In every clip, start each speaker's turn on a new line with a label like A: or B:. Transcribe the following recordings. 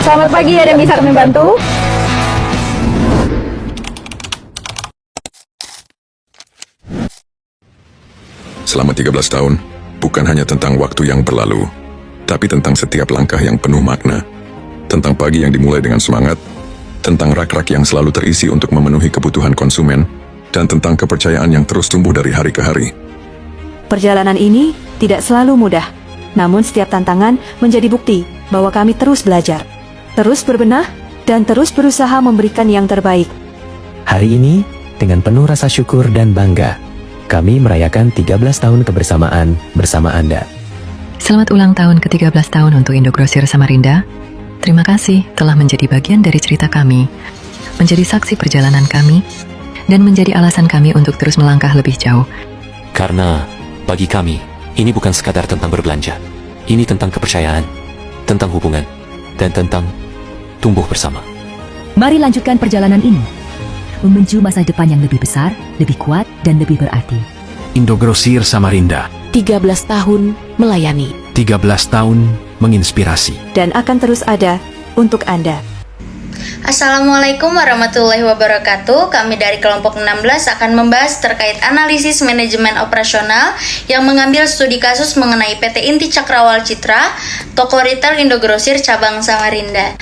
A: Selamat pagi, ada yang bisa kami bantu?
B: Selama 13 tahun, bukan hanya tentang waktu yang berlalu, tapi tentang setiap langkah yang penuh makna. Tentang pagi yang dimulai dengan semangat, tentang rak-rak yang selalu terisi untuk memenuhi kebutuhan konsumen, dan tentang kepercayaan yang terus tumbuh dari hari ke hari.
C: Perjalanan ini tidak selalu mudah, namun setiap tantangan menjadi bukti bahwa kami terus belajar, terus berbenah, dan terus berusaha memberikan yang terbaik.
D: Hari ini, dengan penuh rasa syukur dan bangga, kami merayakan 13 tahun kebersamaan bersama Anda.
E: Selamat ulang tahun ke-13 tahun untuk Indogrosir Samarinda. Terima kasih telah menjadi bagian dari cerita kami, menjadi saksi perjalanan kami, dan menjadi alasan kami untuk terus melangkah lebih jauh.
D: Karena bagi kami, ini bukan sekadar tentang berbelanja. Ini tentang kepercayaan, tentang hubungan, dan tentang tumbuh bersama.
F: Mari lanjutkan perjalanan ini, menuju masa depan yang lebih besar, lebih kuat, dan lebih berarti.
G: Indogrosir Samarinda,
H: 13 tahun melayani,
G: 13 tahun menginspirasi.
C: Dan akan terus ada untuk Anda.
I: Assalamualaikum warahmatullahi wabarakatuh. Kami dari kelompok 16 akan membahas terkait analisis manajemen operasional yang mengambil studi kasus mengenai PT Inti Cakrawala Citra, toko retail Indogrosir cabang Samarinda.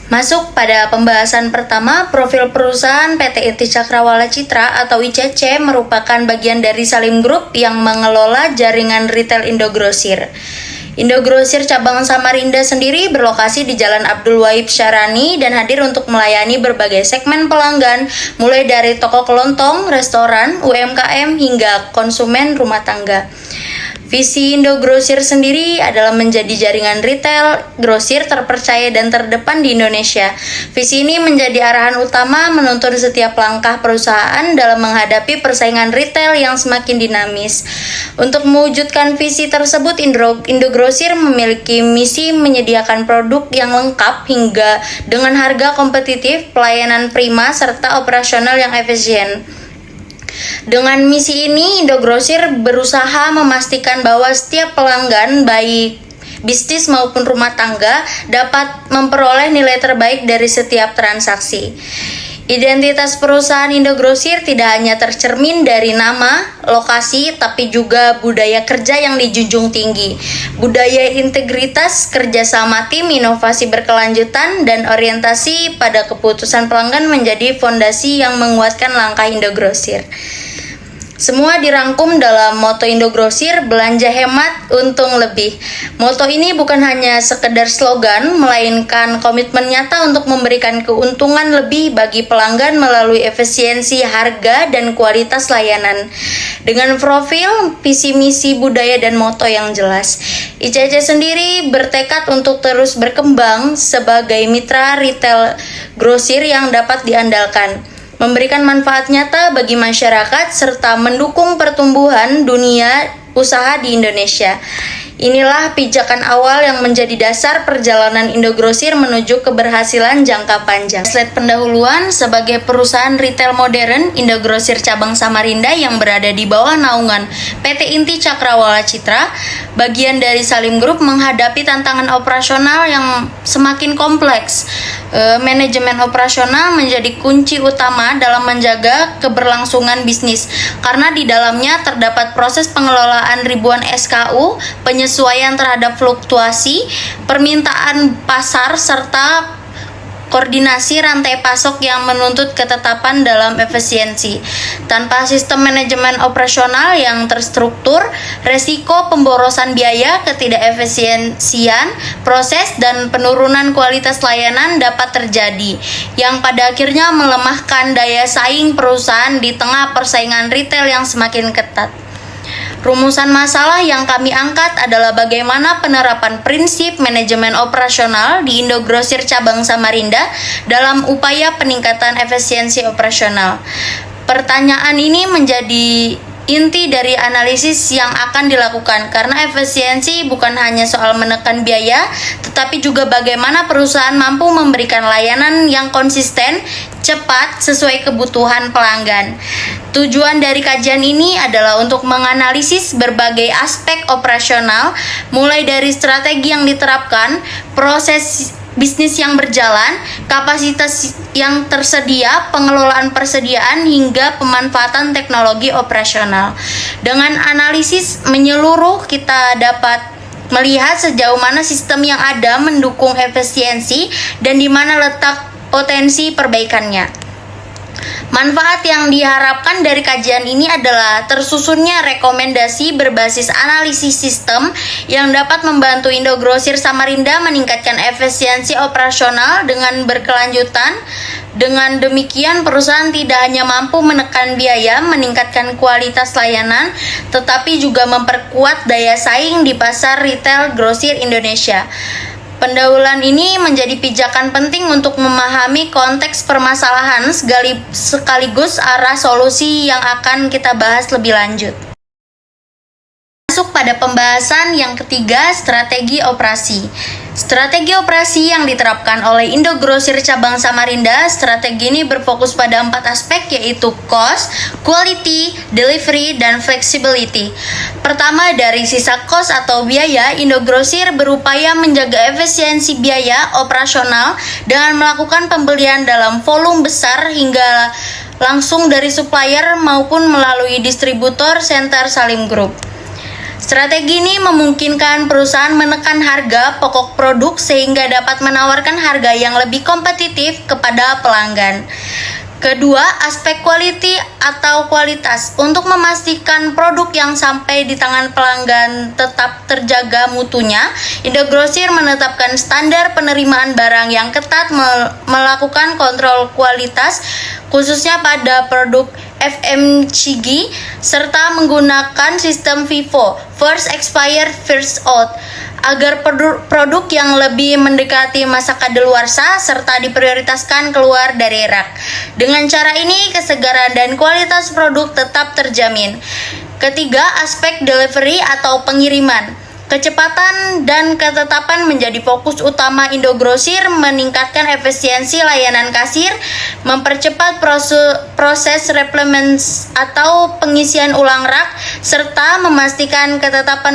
I: Masuk pada pembahasan pertama, profil perusahaan PT Inti Cakrawala Citra atau ICC merupakan bagian dari Salim Group yang mengelola jaringan retail Indogrosir. Indogrosir cabang Samarinda sendiri berlokasi di Jalan Abdul Wahid Syarani dan hadir untuk melayani berbagai segmen pelanggan, mulai dari toko kelontong, restoran, UMKM, hingga konsumen rumah tangga. Visi Indogrosir sendiri adalah menjadi jaringan retail grosir terpercaya dan terdepan di Indonesia. Visi ini menjadi arahan utama menuntun setiap langkah perusahaan dalam menghadapi persaingan retail yang semakin dinamis. Untuk mewujudkan visi tersebut, Indogrosir memiliki misi menyediakan produk yang lengkap hingga dengan harga kompetitif, pelayanan prima, serta operasional yang efisien. Dengan misi ini, Indogrosir berusaha memastikan bahwa setiap pelanggan, baik bisnis maupun rumah tangga, dapat memperoleh nilai terbaik dari setiap transaksi. Identitas perusahaan Indogrosir tidak hanya tercermin dari nama, lokasi, tapi juga budaya kerja yang dijunjung tinggi. Budaya integritas, kerjasama tim, inovasi berkelanjutan, dan orientasi pada keputusan pelanggan menjadi fondasi yang menguatkan langkah Indogrosir. Semua dirangkum dalam moto Indogrosir, belanja hemat, untung lebih. Moto ini bukan hanya sekedar slogan, melainkan komitmen nyata untuk memberikan keuntungan lebih bagi pelanggan melalui efisiensi harga dan kualitas layanan. Dengan profil, visi misi, budaya, dan moto yang jelas, ICC sendiri bertekad untuk terus berkembang sebagai mitra retail grosir yang dapat diandalkan, memberikan manfaat nyata bagi masyarakat, serta mendukung pertumbuhan dunia usaha di Indonesia. Inilah pijakan awal yang menjadi dasar perjalanan Indogrosir menuju keberhasilan jangka panjang. Slide pendahuluan, sebagai perusahaan retail modern, Indogrosir cabang Samarinda yang berada di bawah naungan PT Inti Cakrawala Citra, bagian dari Salim Group, menghadapi tantangan operasional yang semakin kompleks. Manajemen operasional menjadi kunci utama dalam menjaga keberlangsungan bisnis, karena di dalamnya terdapat proses pengelolaan ribuan SKU, penyesuaian terhadap fluktuasi permintaan pasar, serta koordinasi rantai pasok yang menuntut ketetapan dalam efisiensi. Tanpa sistem manajemen operasional yang terstruktur, resiko pemborosan biaya, ketidakefisiensian proses, dan penurunan kualitas layanan dapat terjadi, yang pada akhirnya melemahkan daya saing perusahaan di tengah persaingan retail yang semakin ketat. Rumusan masalah yang kami angkat adalah bagaimana penerapan prinsip manajemen operasional di Indogrosir cabang Samarinda dalam upaya peningkatan efisiensi operasional. Pertanyaan ini menjadi inti dari analisis yang akan dilakukan, karena efisiensi bukan hanya soal menekan biaya, tetapi juga bagaimana perusahaan mampu memberikan layanan yang konsisten, cepat, sesuai kebutuhan pelanggan. Tujuan dari kajian ini adalah untuk menganalisis berbagai aspek operasional, mulai dari strategi yang diterapkan, proses bisnis yang berjalan, kapasitas yang tersedia, pengelolaan persediaan, hingga pemanfaatan teknologi operasional. Dengan analisis menyeluruh, kita dapat melihat sejauh mana sistem yang ada mendukung efisiensi dan di mana letak potensi perbaikannya. Manfaat yang diharapkan dari kajian ini adalah tersusunnya rekomendasi berbasis analisis sistem yang dapat membantu Indogrosir Samarinda meningkatkan efisiensi operasional dengan berkelanjutan. Dengan demikian, perusahaan tidak hanya mampu menekan biaya, meningkatkan kualitas layanan, tetapi juga memperkuat daya saing di pasar retail grosir Indonesia. Pendahuluan ini menjadi pijakan penting untuk memahami konteks permasalahan sekaligus arah solusi yang akan kita bahas lebih lanjut. Masuk pada pembahasan yang ketiga, strategi operasi. Strategi operasi yang diterapkan oleh Indogrosir Cabang Samarinda, strategi ini berfokus pada 4 aspek, yaitu cost, quality, delivery, dan flexibility. Pertama, dari sisa cost atau biaya, Indogrosir berupaya menjaga efisiensi biaya operasional dengan melakukan pembelian dalam volume besar hingga langsung dari supplier maupun melalui distributor Center Salim Group. Strategi ini memungkinkan perusahaan menekan harga pokok produk sehingga dapat menawarkan harga yang lebih kompetitif kepada pelanggan. Kedua, aspek quality atau kualitas. Untuk memastikan produk yang sampai di tangan pelanggan tetap terjaga mutunya, Indogrosir menetapkan standar penerimaan barang yang ketat, melakukan kontrol kualitas khususnya pada produk FMCG, serta menggunakan sistem FIFO, First Expired First Out, agar produk yang lebih mendekati masa kadaluarsa serta diprioritaskan keluar dari rak. Dengan cara ini, kesegaran dan kualitas produk tetap terjamin. Ketiga, aspek delivery atau pengiriman. Kecepatan dan ketetapan menjadi fokus utama Indogrosir, meningkatkan efisiensi layanan kasir, mempercepat proses replenishment atau pengisian ulang rak, serta memastikan ketetapan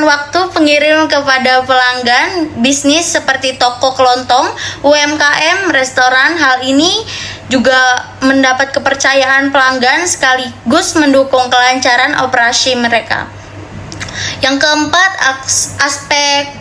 I: waktu pengirim kepada pelanggan bisnis seperti toko kelontong, UMKM, restoran. Hal ini juga mendapat kepercayaan pelanggan sekaligus mendukung kelancaran operasi mereka. Yang keempat, aspek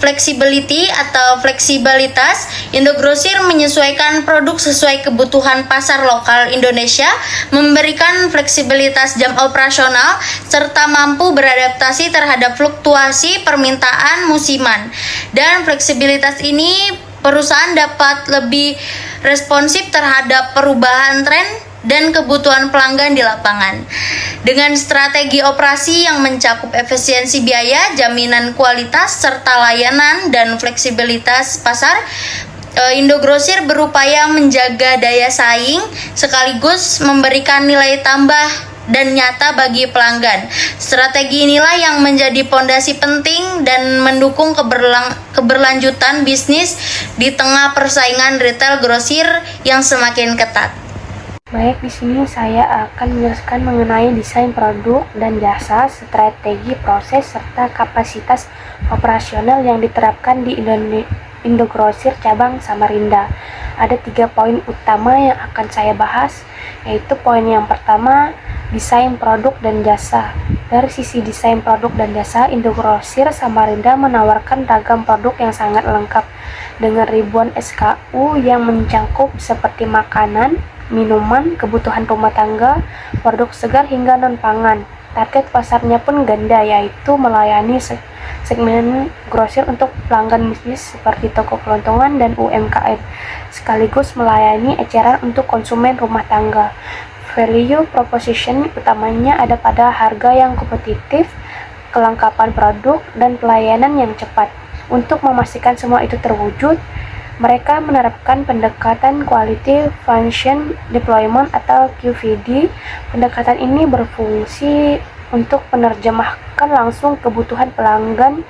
I: flexibility atau fleksibilitas. Indogrosir menyesuaikan produk sesuai kebutuhan pasar lokal Indonesia, memberikan fleksibilitas jam operasional, serta mampu beradaptasi terhadap fluktuasi permintaan musiman. Dan fleksibilitas ini perusahaan dapat lebih responsif terhadap perubahan tren dan kebutuhan pelanggan di lapangan. Dengan strategi operasi yang mencakup efisiensi biaya, jaminan kualitas, serta layanan dan fleksibilitas pasar, Indogrosir berupaya menjaga daya saing sekaligus memberikan nilai tambah dan nyata bagi pelanggan. Strategi inilah yang menjadi pondasi penting dan mendukung keberlanjutan bisnis di tengah persaingan retail grosir yang semakin ketat.
A: Baik, di sini saya akan menjelaskan mengenai desain produk dan jasa, strategi proses, serta kapasitas operasional yang diterapkan di Indogrosir Cabang Samarinda. Ada 3 poin utama yang akan saya bahas, yaitu poin yang pertama, desain produk dan jasa. Dari sisi desain produk dan jasa, Indogrosir Samarinda menawarkan ragam produk yang sangat lengkap dengan ribuan SKU yang mencakup seperti makanan, minuman, kebutuhan rumah tangga, produk segar hingga non-pangan. Target pasarnya pun ganda, yaitu melayani segmen grosir untuk pelanggan bisnis seperti toko kelontongan dan UMKM, sekaligus melayani eceran untuk konsumen rumah tangga. Value proposition utamanya ada pada harga yang kompetitif, kelengkapan produk, dan pelayanan yang cepat. Untuk memastikan semua itu terwujud, mereka menerapkan pendekatan Quality Function Deployment atau QVD. Pendekatan ini berfungsi untuk menerjemahkan langsung kebutuhan pelanggan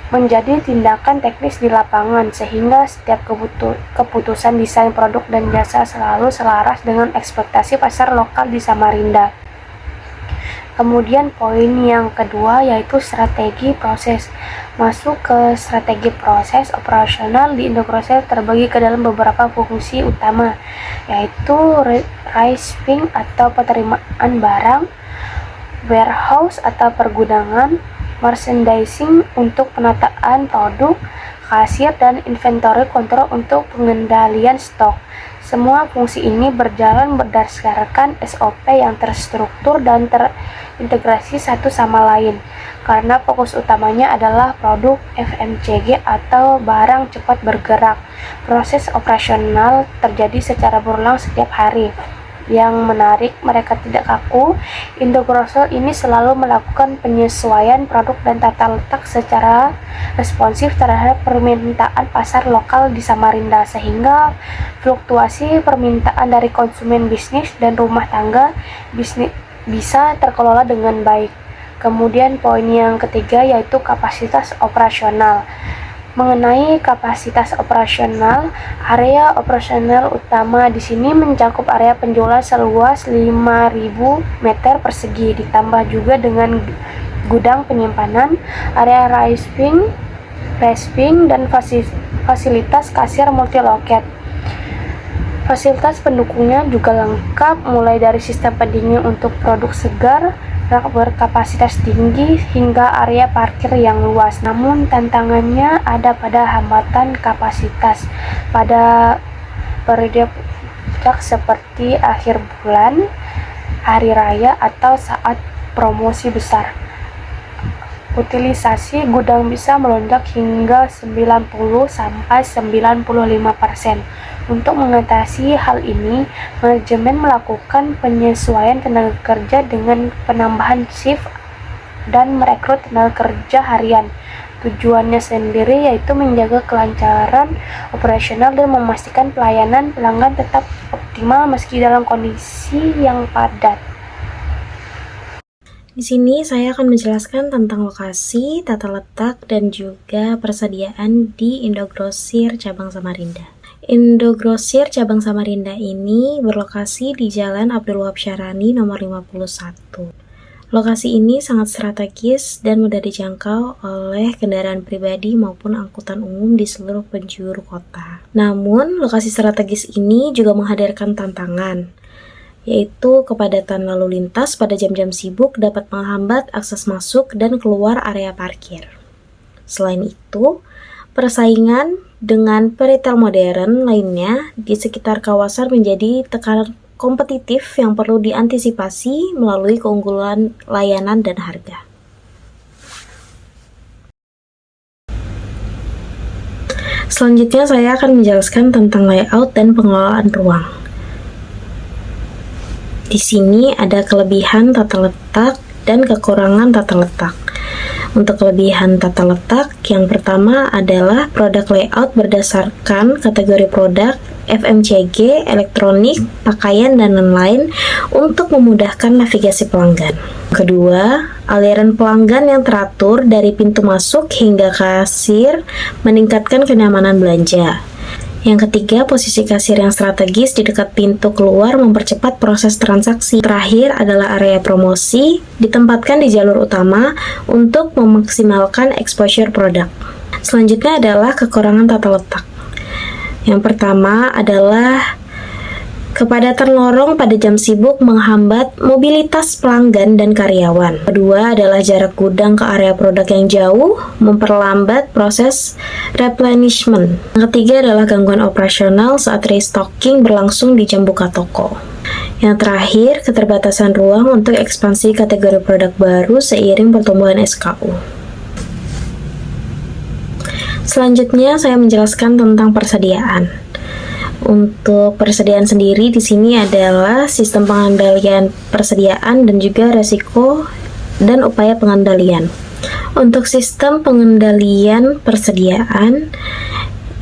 A: menjadi tindakan teknis di lapangan, sehingga setiap keputusan desain produk dan jasa selalu selaras dengan ekspektasi pasar lokal di Samarinda. Kemudian poin yang kedua yaitu strategi proses. Masuk ke strategi proses operasional di Indogrosir terbagi ke dalam beberapa fungsi utama, yaitu receiving atau penerimaan barang, warehouse atau pergudangan, merchandising untuk penataan produk, kasir dan inventory control untuk pengendalian stok. Semua fungsi ini berjalan berdasarkan SOP yang terstruktur dan terintegrasi satu sama lain, karena fokus utamanya adalah produk FMCG atau barang cepat bergerak. Proses operasional terjadi secara berulang setiap hari. Yang menarik, mereka tidak kaku. Indogrosir ini selalu melakukan penyesuaian produk dan tata letak secara responsif terhadap permintaan pasar lokal di Samarinda, sehingga fluktuasi permintaan dari konsumen bisnis dan rumah tangga bisnis bisa terkelola dengan baik. Kemudian poin yang ketiga yaitu kapasitas operasional. Mengenai kapasitas operasional, area operasional utama di sini mencakup area penjualan seluas 5.000 meter persegi, ditambah juga dengan gudang penyimpanan, area receiving dan fasilitas kasir multi-loket. Fasilitas pendukungnya juga lengkap, mulai dari sistem pendingin untuk produk segar, rak berkapasitas tinggi, hingga area parkir yang luas. Namun tantangannya ada pada hambatan kapasitas pada periode puncak seperti akhir bulan, hari raya, atau saat promosi besar. Utilisasi gudang bisa melonjak hingga 90-95%. Untuk mengatasi hal ini, manajemen melakukan penyesuaian tenaga kerja dengan penambahan shift dan merekrut tenaga kerja harian. Tujuannya sendiri yaitu menjaga kelancaran operasional dan memastikan pelayanan pelanggan tetap optimal meski dalam kondisi yang padat.
J: Di sini saya akan menjelaskan tentang lokasi, tata letak, dan juga persediaan di Indogrosir Cabang Samarinda. Indogrosir Cabang Samarinda ini berlokasi di Jalan Abdul Wahab Syarani nomor 51. Lokasi ini sangat strategis dan mudah dijangkau oleh kendaraan pribadi maupun angkutan umum di seluruh penjuru kota. Namun, lokasi strategis ini juga menghadirkan tantangan, yaitu kepadatan lalu lintas pada jam-jam sibuk dapat menghambat akses masuk dan keluar area parkir. Selain itu, persaingan dengan retail modern lainnya di sekitar kawasan menjadi tekanan kompetitif yang perlu diantisipasi melalui keunggulan layanan dan harga. Selanjutnya saya akan menjelaskan tentang layout dan pengelolaan ruang. Di sini ada kelebihan tata letak dan kekurangan tata letak. Untuk kelebihan tata letak, yang pertama adalah produk layout berdasarkan kategori produk, FMCG, elektronik, pakaian, dan lain-lain untuk memudahkan navigasi pelanggan. Kedua, aliran pelanggan yang teratur dari pintu masuk hingga kasir meningkatkan kenyamanan belanja. Yang ketiga, posisi kasir yang strategis di dekat pintu keluar mempercepat proses transaksi. Terakhir adalah area promosi, ditempatkan di jalur utama untuk memaksimalkan exposure produk. Selanjutnya adalah kekurangan tata letak. Yang pertama adalah kepadatan lorong pada jam sibuk menghambat mobilitas pelanggan dan karyawan. Kedua adalah jarak gudang ke area produk yang jauh, memperlambat proses replenishment. Yang ketiga adalah gangguan operasional saat restocking berlangsung di jam buka toko. Yang terakhir, keterbatasan ruang untuk ekspansi kategori produk baru seiring pertumbuhan SKU. Selanjutnya, saya menjelaskan tentang persediaan. Untuk persediaan sendiri di sini adalah sistem pengendalian persediaan dan juga resiko dan upaya pengendalian. Untuk sistem pengendalian persediaan,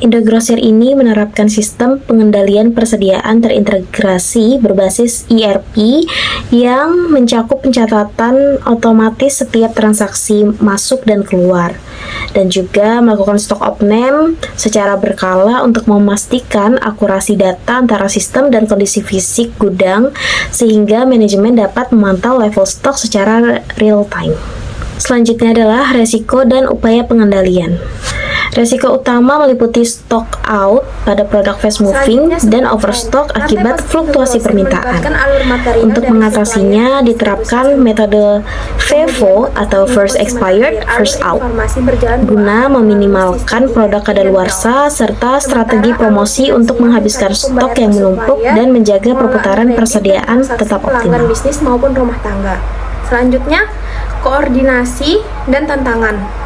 J: Indogrosir ini menerapkan sistem pengendalian persediaan terintegrasi berbasis ERP yang mencakup pencatatan otomatis setiap transaksi masuk dan keluar. dan juga melakukan stock off-name secara berkala untuk memastikan akurasi data antara sistem dan kondisi fisik gudang sehingga manajemen dapat memantau level stok secara real time. Selanjutnya adalah resiko dan upaya pengendalian. Resiko utama meliputi stock out pada produk fast moving dan overstock akibat fluktuasi permintaan. Untuk mengatasinya diterapkan metode FIFO atau first expired, first out guna meminimalkan produk kadaluarsa serta strategi promosi untuk menghabiskan stok yang menumpuk dan menjaga perputaran persediaan tetap optimal.
A: Bisnis maupun rumah tangga. Selanjutnya, koordinasi dan tantangan.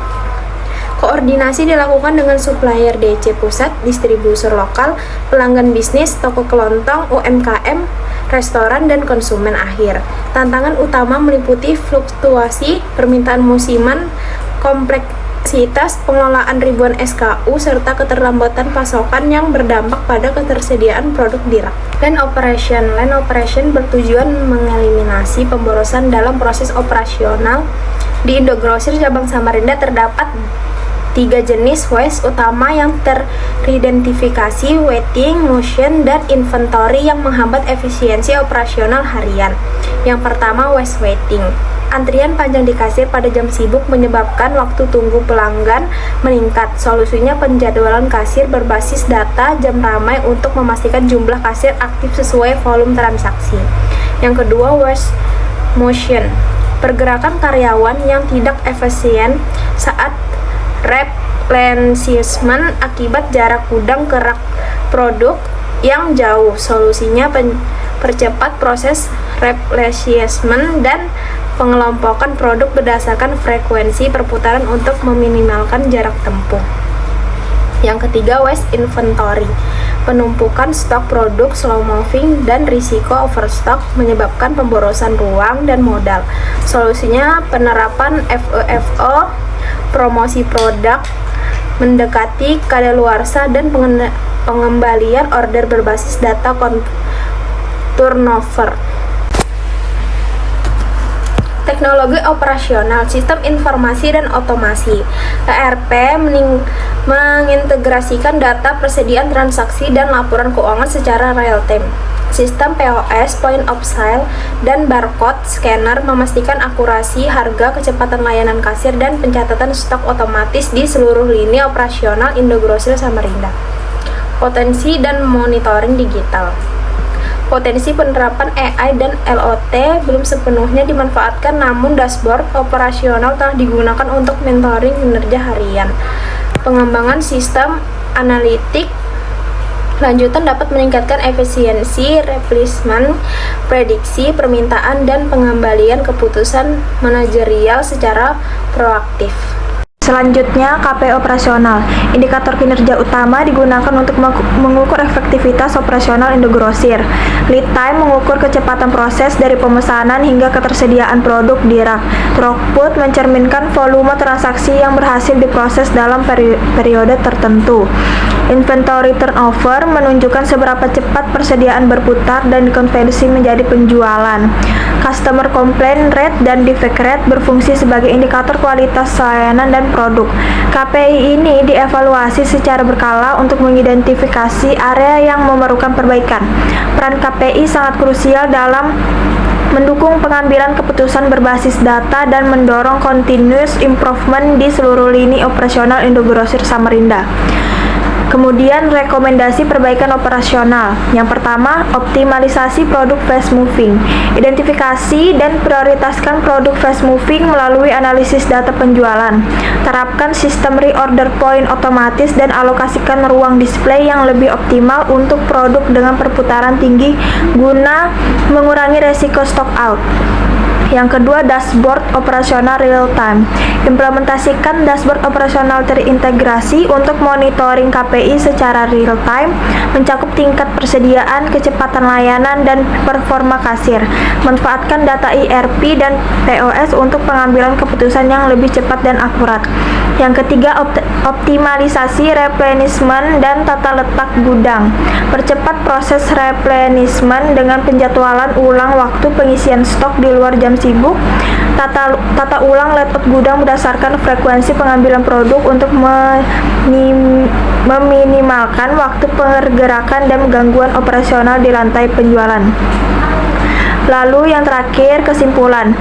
A: Koordinasi dilakukan dengan supplier DC pusat, distributor lokal, pelanggan bisnis, toko kelontong, UMKM, restoran, dan konsumen akhir. Tantangan utama meliputi fluktuasi permintaan musiman, kompleksitas pengelolaan ribuan SKU, serta keterlambatan pasokan yang berdampak pada ketersediaan produk di rak. Line operation bertujuan mengeliminasi pemborosan dalam proses operasional. Di Indogrosir cabang Samarinda terdapat 3 jenis waste utama yang teridentifikasi: waiting, motion, dan inventory yang menghambat efisiensi operasional harian. Yang pertama, waste waiting. Antrian panjang di kasir pada jam sibuk menyebabkan waktu tunggu pelanggan meningkat. Solusinya penjadwalan kasir berbasis data jam ramai untuk memastikan jumlah kasir aktif sesuai volume transaksi. Yang kedua, waste motion. Pergerakan karyawan yang tidak efisien saat replenishment akibat jarak gudang ke rak produk yang jauh. Solusinya percepat proses replenishment dan pengelompokan produk berdasarkan frekuensi perputaran untuk meminimalkan jarak tempuh. Yang ketiga, waste inventory. Penumpukan stok produk slow moving dan risiko overstock menyebabkan pemborosan ruang dan modal. Solusinya penerapan FEFO, promosi produk mendekati kadaluarsa, dan pengembalian order berbasis data turnover. Teknologi operasional, sistem informasi dan otomasi. ERP mengintegrasikan data persediaan transaksi dan laporan keuangan secara real time. Sistem POS, point of sale, dan barcode scanner memastikan akurasi harga, kecepatan layanan kasir, dan pencatatan stok otomatis di seluruh lini operasional Indogrosir Samarinda. Potensi dan monitoring digital. Potensi penerapan AI dan LOT belum sepenuhnya dimanfaatkan, namun dashboard operasional telah digunakan untuk mentoring kinerja harian. Pengembangan sistem analitik lanjutan dapat meningkatkan efisiensi, replacement, prediksi, permintaan, dan pengembalian keputusan manajerial secara proaktif. Selanjutnya, KPI operasional. Indikator kinerja utama digunakan untuk mengukur efektivitas operasional Indogrosir. Lead time mengukur kecepatan proses dari pemesanan hingga ketersediaan produk di rak. Throughput mencerminkan volume transaksi yang berhasil diproses dalam periode tertentu. Inventory turnover menunjukkan seberapa cepat persediaan berputar dan dikonversi menjadi penjualan. Customer complaint rate dan defect rate berfungsi sebagai indikator kualitas layanan dan produk. KPI ini dievaluasi secara berkala untuk mengidentifikasi area yang memerlukan perbaikan. Peran KPI sangat krusial dalam mendukung pengambilan keputusan berbasis data dan mendorong continuous improvement di seluruh lini operasional Indogrosir Samarinda. Kemudian rekomendasi perbaikan operasional. Yang pertama, optimalisasi produk fast moving. Identifikasi dan prioritaskan produk fast moving melalui analisis data penjualan. Terapkan sistem reorder point otomatis dan alokasikan ruang display yang lebih optimal untuk produk dengan perputaran tinggi guna mengurangi resiko stock out. Yang kedua, dashboard operasional real time. Implementasikan dashboard operasional terintegrasi untuk monitoring KPI secara real time, mencakup tingkat persediaan, kecepatan layanan, dan performa kasir. Manfaatkan data ERP dan POS untuk pengambilan keputusan yang lebih cepat dan akurat. Yang ketiga, optimalisasi replenishment dan tata letak gudang. Percepat proses replenishment dengan penjadwalan ulang waktu pengisian stok di luar jam sibuk. Tata ulang layout gudang berdasarkan frekuensi pengambilan produk untuk meminimalkan waktu pergerakan dan gangguan operasional di lantai penjualan. Lalu yang terakhir, kesimpulan.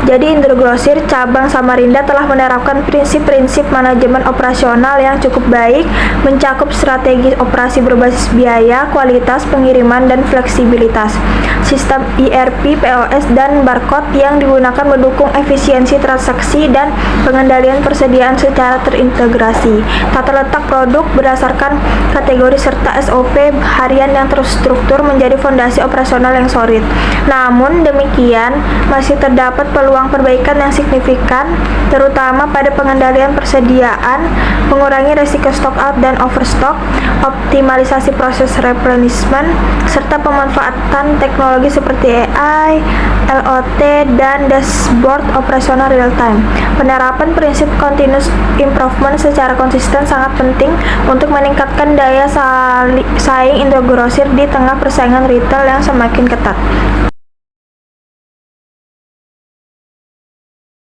A: Jadi Indogrosir cabang Samarinda telah menerapkan prinsip-prinsip manajemen operasional yang cukup baik, mencakup strategi operasi berbasis biaya, kualitas pengiriman, dan fleksibilitas. Sistem ERP, POS, dan barcode yang digunakan mendukung efisiensi transaksi dan pengendalian persediaan secara terintegrasi. Tata letak produk berdasarkan kategori serta SOP harian yang terstruktur menjadi fondasi operasional yang solid. Namun demikian, masih terdapat peluang perbaikan yang signifikan, terutama pada pengendalian persediaan, mengurangi risiko stock out dan overstock, optimalisasi proses replenishment, serta pemanfaatan teknologi seperti AI, LOT, dan dashboard operasional real time. Penerapan prinsip continuous improvement secara konsisten sangat penting untuk meningkatkan daya saing Indogrosir di tengah persaingan retail yang semakin ketat.